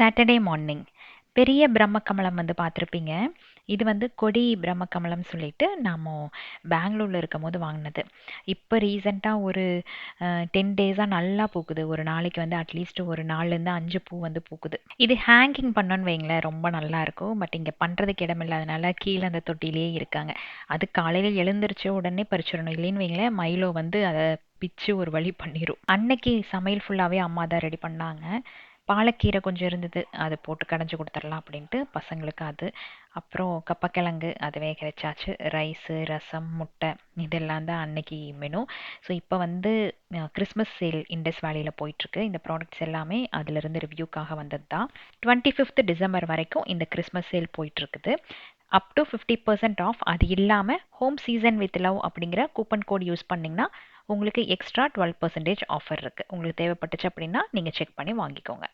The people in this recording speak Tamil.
சாட்டர்டே மார்னிங் பெரிய பிரம்ம வந்து பார்த்துருப்பீங்க. இது வந்து கொடி பிரம்ம சொல்லிட்டு நாம பெங்களூர்ல இருக்கும்போது வாங்கினது. இப்போ ரீசெண்டாக ஒரு 10 டேஸாக நல்லா பூக்குது. ஒரு நாளைக்கு வந்து அட்லீஸ்ட் ஒரு 4லேருந்து 5 பூ வந்து பூக்குது. இது ஹேங்கிங் பண்ணோன்னு வைங்களேன், ரொம்ப நல்லா இருக்கும். பட் இங்கே பண்ணுறதுக்கு இடம் இல்லாதனால கீழே அந்த தொட்டிலேயே இருக்காங்க. அது காலையில் எழுந்திரிச்ச உடனே பறிச்சிடணும், இல்லைன்னு வைங்களேன் மயிலோ வந்து அதை பிச்சு ஒரு வழி பண்ணிரும். அன்னைக்கு சமையல் ஃபுல்லாகவே அம்மா தான் ரெடி பண்ணாங்க. பாலக்கீரை கொஞ்சம் இருந்தது, அதை போட்டு கடைஞ்சி கொடுத்துடலாம் அப்படின்ட்டு பசங்களுக்கு அது. அப்புறம் கப்பக்கிழங்கு அது வேக வச்சாச்சு. ரைஸு, ரசம், முட்டை இதெல்லாம் தான் அன்னைக்கு மெனு. ஸோ இப்போ வந்து கிறிஸ்மஸ் சேல் இண்டஸ் வேலியில் போயிட்டுருக்கு. இந்த ப்ராடக்ட்ஸ் எல்லாமே அதிலிருந்து ரிவ்யூக்காக வந்தது தான். 25th டிசம்பர் வரைக்கும் இந்த கிறிஸ்மஸ் சேல் போயிட்டுருக்குது. Up to 50% off. அது இல்லாமல் ஹோம் சீசன் வித் லவ் அப்படிங்கிற கூப்பன் கோட் யூஸ் பண்ணிங்கன்னா உங்களுக்கு எக்ஸ்ட்ரா 12% ஆஃபர் இருக்குது. உங்களுக்கு தேவைப்பட்டுச்சு அப்படின்னா நீங்கள் செக் பண்ணி வாங்கிக்கோங்க.